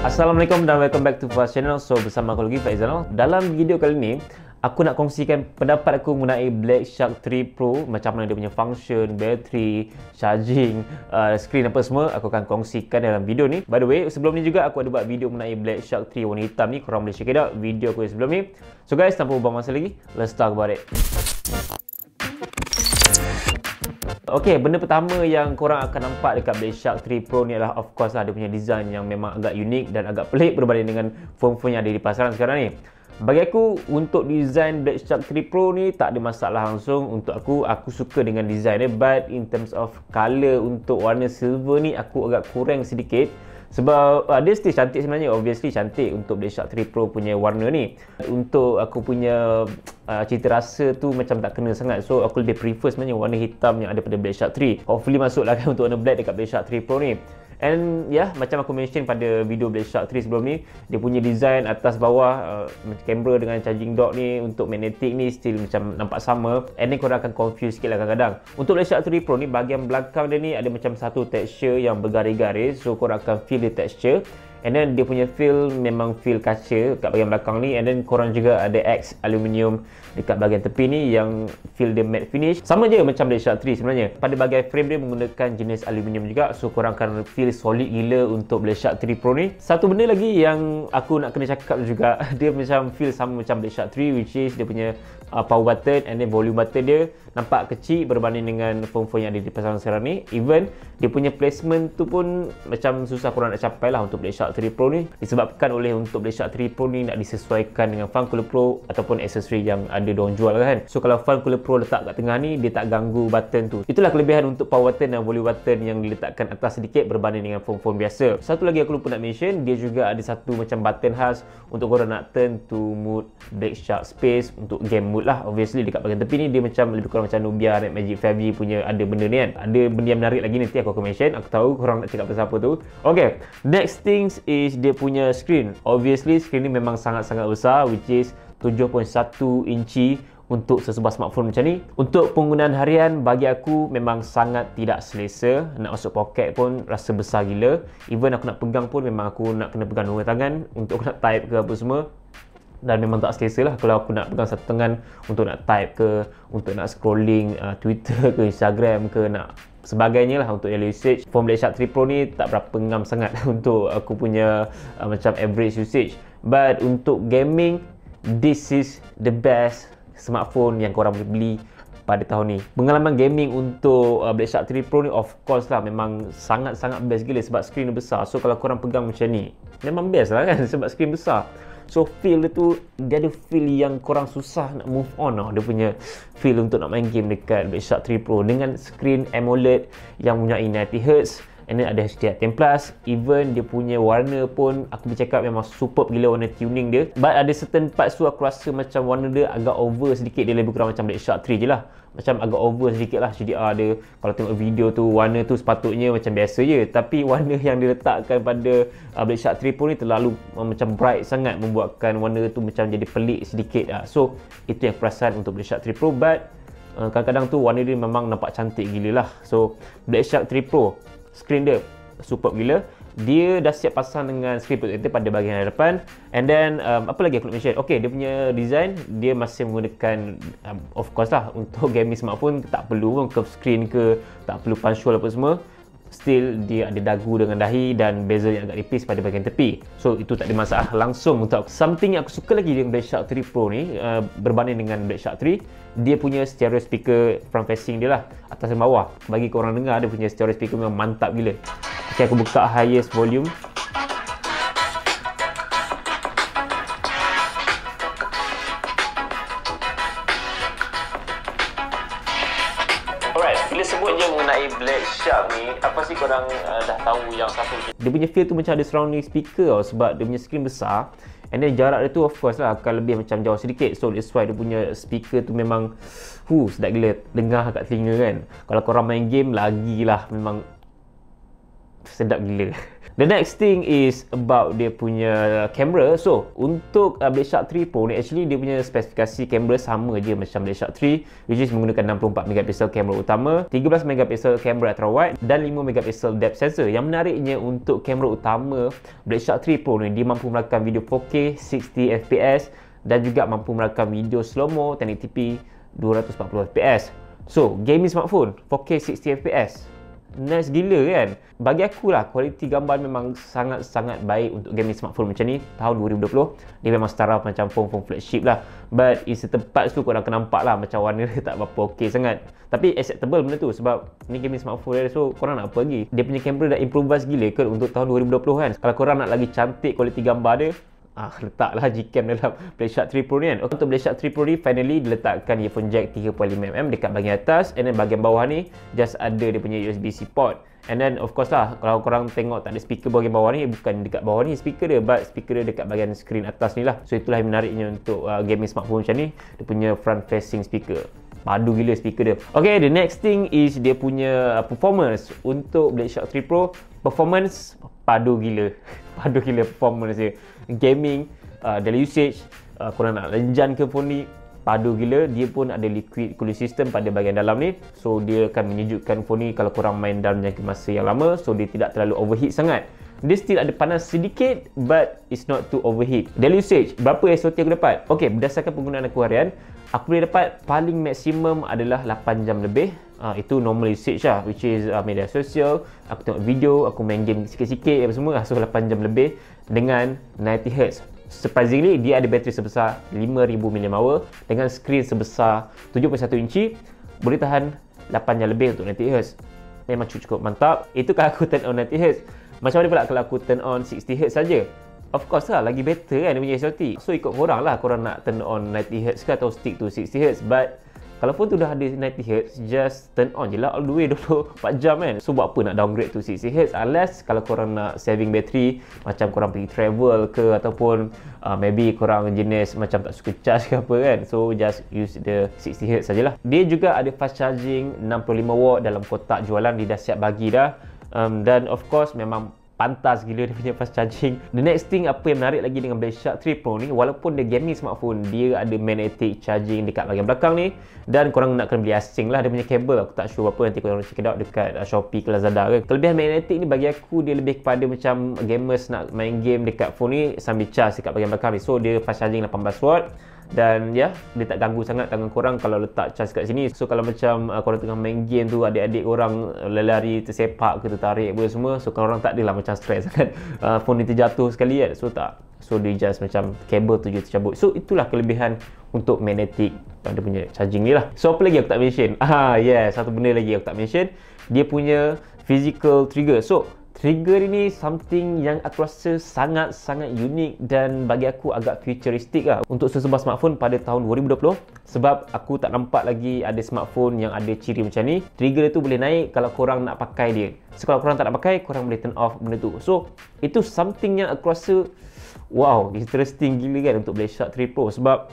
Assalamualaikum dan welcome back to Faz Channel. So bersama aku lagi Faizal. Dalam video kali ni aku nak kongsikan pendapat aku mengenai Black Shark 3 Pro, macam mana dia punya function, battery, charging, screen apa semua aku akan kongsikan dalam video ni. By the way, sebelum ni juga aku ada buat video mengenai Black Shark 3 warna hitam ni, korang boleh check it out video aku yang sebelum ni. So guys, tanpa buang masa lagi, let's talk about it. Okay, benda pertama yang korang akan nampak dekat Black Shark 3 Pro ni adalah of course lah dia punya design yang memang agak unik dan agak pelik berbanding dengan phone-phone yang ada di pasaran sekarang ni. Bagi aku, untuk design Black Shark 3 Pro ni tak ada masalah langsung. Untuk aku suka dengan design dia, but in terms of colour untuk warna silver ni aku agak kurang sedikit. Sebab dia still cantik sebenarnya, obviously cantik untuk Black Shark 3 Pro punya warna ni. Untuk aku punya cita rasa tu macam tak kena sangat. So aku lebih prefer sebenarnya warna hitam yang ada pada Black Shark 3. Hopefully masuklah kan untuk warna black dekat Black Shark 3 Pro ni. And macam aku mention pada video Black Shark 3 sebelum ni, dia punya design atas bawah kamera dengan charging dock ni untuk magnetic ni still macam nampak sama. And then korang akan confuse sikit lah kadang-kadang. Untuk Black Shark 3 Pro ni, bahagian belakang dia ni ada macam satu texture yang bergaris-garis. So korang akan feel the texture. And then dia punya feel memang feel kaca kat bahagian belakang ni. And then korang juga ada X aluminium dekat bahagian tepi ni yang feel dia matte finish. Sama je macam Black Shark 3 sebenarnya. Pada bahagian frame dia menggunakan jenis aluminium juga. So korang akan feel solid gila untuk Black Shark 3 Pro ni. Satu benda lagi yang aku nak kena cakap juga, dia macam feel sama macam Black Shark 3, which is dia punya power button and then volume button dia nampak kecil berbanding dengan phone-phone yang ada di pasaran sekarang ni. Even dia punya placement tu pun macam susah korang nak capai lah untuk Black Shark 3 Pro ni, disebabkan oleh untuk Black Shark 3 Pro ni nak disesuaikan dengan Fan Cooler Pro ataupun aksesori yang ada diorang jual kan. So kalau Fan Cooler Pro letak kat tengah ni, dia tak ganggu button tu. Itulah kelebihan untuk power button dan volume button yang diletakkan atas sedikit berbanding dengan phone-phone biasa. Satu lagi aku lupa nak mention, dia juga ada satu macam button khas untuk korang nak turn to mode Black Shark Space untuk game mode lah. Obviously dekat bahagian tepi ni dia macam lebih kurang macam Nubia dan Magic 5G punya ada benda ni kan. Ada benda yang menarik lagi nanti aku akan mention. Aku tahu korang nak cakap pasal apa tu. Okay, next things is dia punya screen. Obviously screen ni memang sangat-sangat besar, which is 7.1 inci untuk sesebuah smartphone macam ni. Untuk penggunaan harian bagi aku memang sangat tidak selesa. Nak masuk poket pun rasa besar gila. Even aku nak pegang pun memang aku nak kena pegang dua tangan untuk aku nak type ke apa semua. Dan memang tak selesa lah kalau aku nak pegang satu tangan untuk nak type ke, untuk nak scrolling Twitter ke, Instagram ke, nak sebagainya lah untuk daily usage. Phone Black Shark 3 Pro ni tak berapa ngam sangat untuk aku punya macam average usage. But untuk gaming, this is the best smartphone yang korang boleh beli pada tahun ni. Pengalaman gaming untuk Black Shark 3 Pro ni of course lah memang sangat-sangat best gila sebab screen dia besar. So kalau korang pegang macam ni, memang best lah kan sebab screen besar. So feel dia tu, dia ada feel yang korang susah nak move on lah. Dia punya feel untuk nak main game dekat Black Shark 3 Pro dengan screen AMOLED yang mempunyai 90Hz. And then ada HDR10+. Even dia punya warna pun aku boleh cakap memang superb gila warna tuning dia. But ada certain parts tu aku rasa macam warna dia agak over sedikit. Dia lebih kurang macam Black Shark 3 je lah. Macam agak over sedikit lah HDR dia. Kalau tengok video tu, warna tu sepatutnya macam biasa je. Tapi warna yang diletakkan pada Black Shark 3 Pro ni terlalu macam bright sangat, membuatkan warna tu macam jadi pelik sedikit lah. So itu yang perasan untuk Black Shark 3 Pro. But kadang-kadang tu warna dia memang nampak cantik gila lah. So Black Shark 3 Pro, screen dia superb gila. Dia dah siap pasang dengan screen protector pada bahagian hadapan. And then apa lagi aku nak mention? Okay, dia punya design dia masih menggunakan of course lah untuk gaming smartphone tak perlu pun curve screen ke, tak perlu punch hole apa semua. Still dia ada dagu dengan dahi dan bezel yang agak nipis pada bahagian tepi. So itu tak ada masalah langsung untuk aku. Something yang aku suka lagi dengan Black Shark 3 Pro ni berbanding dengan Black Shark 3, dia punya stereo speaker front facing dia lah, atas dan bawah. Bagi korang dengar, dia punya stereo speaker memang mantap gila. Okay, aku buka highest volume. Bila sebut je mengenai Black Shark ni, apa sih korang dah tahu yang satu? Dia punya feel tu macam ada surrounding speaker tau, sebab dia punya screen besar. And then jarak dia tu of course lah akan lebih macam jauh sedikit. So that's why dia punya speaker tu memang sedap gila dengar kat telinga kan. Kalau korang main game lagi lah memang sedap gila. The next thing is about dia punya kamera. So, untuk Blade Shark 3 Pro ni actually dia punya spesifikasi kamera sama je macam Blade Shark 3, which is menggunakan 64MP kamera utama, 13MP kamera ultra wide dan 5MP depth sensor. Yang menariknya untuk kamera utama Blade Shark 3 Pro ni, dia mampu merakam video 4K 60fps dan juga mampu merakam video slow-mo 1080p 240fps. So, gaming smartphone 4K 60fps, nice gila kan. Bagi aku lah, kualiti gambar memang sangat-sangat baik untuk gaming smartphone macam ni tahun 2020. Dia memang setara macam phone flagship lah, but in certain parts tu korang akan nampak lah macam warna dia tak berapa okey sangat. Tapi acceptable benda tu sebab ni gaming smartphone dia, so korang nak apa lagi. Dia punya kamera dah improvise gila ke untuk tahun 2020 kan. Kalau korang nak lagi cantik kualiti gambar dia, letaklah Gcam dalam Blade Shark 3 Pro ni kan. Untuk Blade Shark 3 Pro ni finally diletakkan earphone jack 3.5mm dekat bahagian atas, and then bahagian bawah ni just ada dia punya USB-C port. And then of course lah, kalau korang tengok tak ada speaker bahagian bawah ni, bukan dekat bawah ni speaker dia, but speaker dia dekat bahagian screen atas ni lah. So itulah yang menariknya untuk gaming smartphone macam ni, dia punya front facing speaker. Padu gila speaker dia. Okay, the next thing is dia punya performance. Untuk Blade Shark 3 Pro, performance padu gila. Padu gila performance dia. Gaming, daily usage, korang nak lenjan ke phone ni, padu gila. Dia pun ada liquid cooling system pada bahagian dalam ni, so dia akan menyejukkan phone ni kalau korang main dalam jangka masa yang lama, so dia tidak terlalu overheat sangat. Dia still ada panas sedikit, but it's not too overheat. Daily usage, berapa SOT aku dapat? Okay, berdasarkan penggunaan aku harian, aku boleh dapat paling maksimum adalah 8 jam lebih. Itu normal usage lah, which is media sosial, aku tengok video, aku main game sikit-sikit apa semua, so 8 jam lebih dengan 90Hz. Surprisingly, dia ada bateri sebesar 5000 mAh dengan skrin sebesar 7.1 inci, boleh tahan 8 jam lebih untuk 90Hz. Memang cukup mantap. Itu kalau aku turn on 90Hz. Macam mana pula kalau aku turn on 60Hz saja? Of course lah, lagi better kan dia punya SOT. So ikut korang lah, korang nak turn on 90Hz ke atau stick to 60Hz. But kalau phone tu dah ada 90Hz, just turn on je lah all the way 24 jam kan. So buat apa nak downgrade to 60Hz, unless kalau korang nak saving battery, macam korang pergi travel ke, ataupun maybe korang jenis macam tak suka charge ke apa kan. So just use the 60Hz sajalah. Dia juga ada fast charging 65W dalam kotak jualan, dia dah siap bagi dah. Dan of course memang pantas gila dia punya fast charging. The next thing, apa yang menarik lagi dengan Blade Shark 3 Pro ni, walaupun dia gaming smartphone, dia ada magnetic charging dekat bahagian belakang ni, dan korang nak kena beli asing lah dia punya kabel. Aku tak sure apa, nanti korang check it out dekat Shopee ke Lazada ke. Kelebihan magnetic ni bagi aku, dia lebih kepada macam gamers nak main game dekat phone ni sambil charge dekat bahagian belakang ni. So dia fast charging 18W, dan ya, dia tak ganggu sangat tangan korang kalau letak charge kat sini. So kalau macam korang tengah main game tu, adik-adik korang lari tersepak ke tertarik apa semua, so korang tak adalah macam stres sangat phone ni terjatuh sekali kan. So tak, so dia just macam kabel tu je tercabut. So itulah kelebihan untuk magnetic pada punya charging ni lah. So apa lagi aku tak mention? Satu benda lagi aku tak mention, dia punya physical trigger. So trigger ini something yang aku rasa sangat-sangat unik dan bagi aku agak futuristik lah untuk sesebuah smartphone pada tahun 2020, sebab aku tak nampak lagi ada smartphone yang ada ciri macam ni. Trigger tu boleh naik kalau korang nak pakai dia. So kalau korang tak nak pakai, korang boleh turn off benda tu. So itu something yang aku rasa wow, interesting gila kan untuk Blade Shark 3 Pro, sebab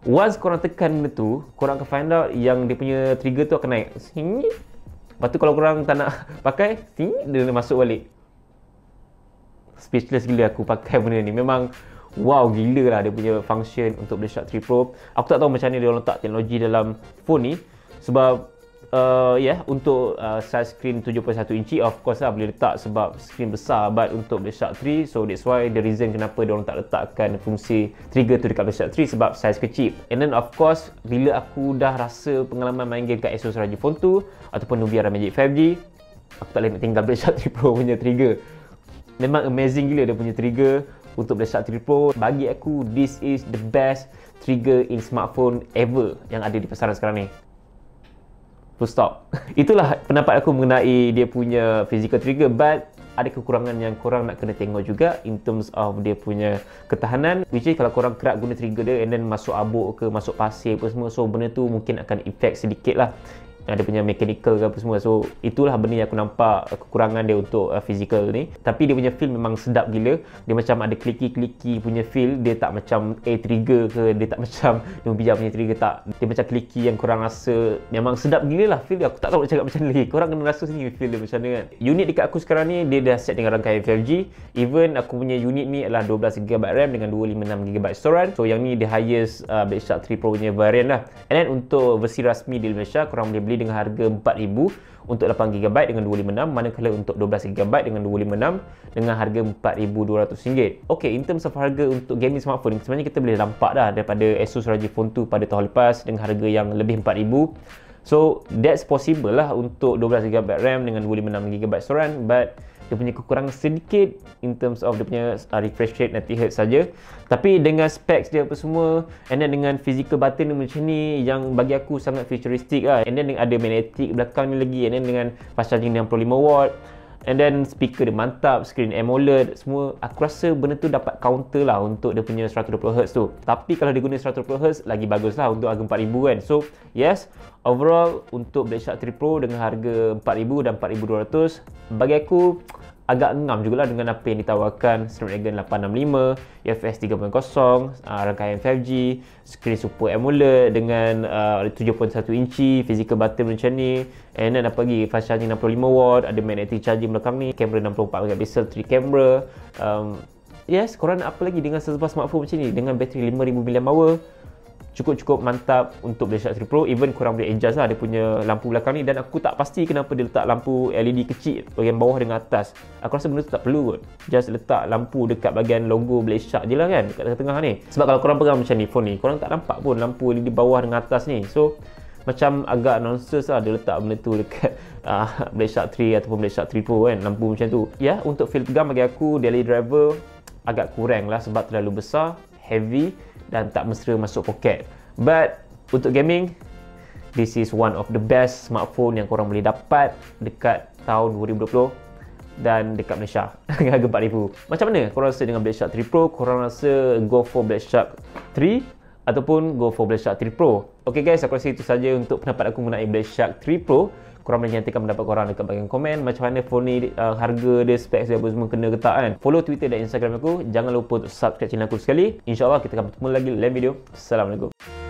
once korang tekan benda tu, korang akan find out yang dia punya trigger tu akan naik. Lepas tu kalau korang tak nak pakai, dia masuk balik. Speechless gila aku pakai benda ni. Memang wow gila lah dia punya function untuk Blade Shark 3 Pro. Aku tak tahu macam mana dia letak teknologi dalam phone ni, sebab untuk size screen 7.1 inci, of course lah boleh letak sebab screen besar, but untuk Blade Shark 3, so that's why the reason kenapa dia orang tak letakkan fungsi trigger tu dekat Blade Shark 3, sebab size kecil. And then of course, bila aku dah rasa pengalaman main game kat Asus ROG Phone 2 ataupun Nubia Magic 5G, aku tak boleh nak tinggal Blade Shark 3 Pro punya trigger. Memang amazing gila dia punya trigger untuk Blade Shark 3 Pro. Bagi aku, this is the best trigger in smartphone ever yang ada di pasaran sekarang ni. Full stop. Itulah pendapat aku mengenai dia punya physical trigger, but ada kekurangan yang korang nak kena tengok juga in terms of dia punya ketahanan, which is kalau korang kerap guna trigger dia and then masuk abuk ke masuk pasir apa semua, so benda tu mungkin akan effect sedikit lah dia punya mechanical ke apa semua. So itulah benda yang aku nampak kekurangan dia untuk physical ni. Tapi dia punya feel memang sedap gila. Dia macam ada clicky punya feel. Dia tak macam trigger ke, dia tak macam Nubia punya trigger, tak. Dia macam clicky yang korang rasa memang sedap gila lah feel dia. Aku tak tahu nak cakap macam mana lagi. Korang kena rasa sendiri feel dia macam mana kan. Unit dekat aku sekarang ni dia dah set dengan rangkaian 5G. Even aku punya unit ni adalah 12GB RAM dengan 256GB storage. So yang ni the highest Blade Shark 3 Pro punya variant lah. And then untuk versi rasmi di Malaysia, korang boleh beli dengan harga 4,000 untuk 8GB dengan 256, manakala untuk 12GB dengan 256 dengan harga RM4,200. Okay, in terms of harga untuk gaming smartphone, sebenarnya kita boleh nampak dah daripada Asus ROG Phone 2 pada tahun lepas dengan harga yang lebih RM4,000. So that's possible lah untuk 12GB RAM dengan 256GB storage, but dia punya kekurangan sedikit in terms of dia punya refresh rate 90Hz saja. Tapi dengan specs dia apa semua, and then dengan physical button macam ni yang bagi aku sangat futuristic lah. And then ada magnetic belakang ni lagi, and then dengan fast charging 65W, and then speaker dia mantap, screen AMOLED semua. Aku rasa benda tu dapat counter lah untuk dia punya 120Hz tu. Tapi kalau dia guna 120Hz lagi bagus lah untuk harga 4,000 kan. So yes, overall untuk Blade Shark 3 Pro dengan harga 4,000 dan 4,200, bagi aku agak ngam jugalah dengan apa yang ditawarkan. Snapdragon 865, UFS 3.0, rangkaian 5G, screen Super AMOLED dengan 7.1 inci, physical button macam ni, and then apa lagi, fast charging 65W, ada magnetic charging belakang ni, kamera 64MP, 3 kamera. Yes, korang nak apa lagi dengan sebuah smartphone macam ni dengan bateri 5000mAh. Cukup mantap untuk Blade Shark 3 Pro. Even korang boleh adjust lah dia punya lampu belakang ni, dan aku tak pasti kenapa dia letak lampu LED kecil bahagian bawah dengan atas. Aku rasa benda tu tak perlu kot. Just letak lampu dekat bahagian logo Blade Shark je lah kan, dekat tengah-tengah ni. Sebab kalau korang pegang macam ni phone ni, korang tak nampak pun lampu LED bawah dengan atas ni. So macam agak nonsense lah dia letak benda tu dekat Blade Shark 3 ataupun Blade Shark 3 Pro kan, lampu macam tu. Ya, untuk feel pegang bagi aku daily driver agak kurang lah sebab terlalu besar, heavy dan tak mesra masuk poket. But untuk gaming, this is one of the best smartphone yang korang boleh dapat dekat tahun 2020 dan dekat Malaysia dengan harga 4,000. Macam mana korang rasa dengan Blade Shark 3 Pro? Korang rasa go for Blade Shark 3 ataupun go for Blade Shark 3 Pro? Okay guys, aku rasa itu saja untuk pendapat aku mengenai Blade Shark 3 Pro. Korang boleh nyatakan pendapat korang dekat bahagian komen. Macam mana phone ni, harga dia, specs dia apa semua kena ke tak kan. Follow Twitter dan Instagram aku. Jangan lupa untuk subscribe channel aku sekali. InsyaAllah kita akan bertemu lagi dalam video. Assalamualaikum.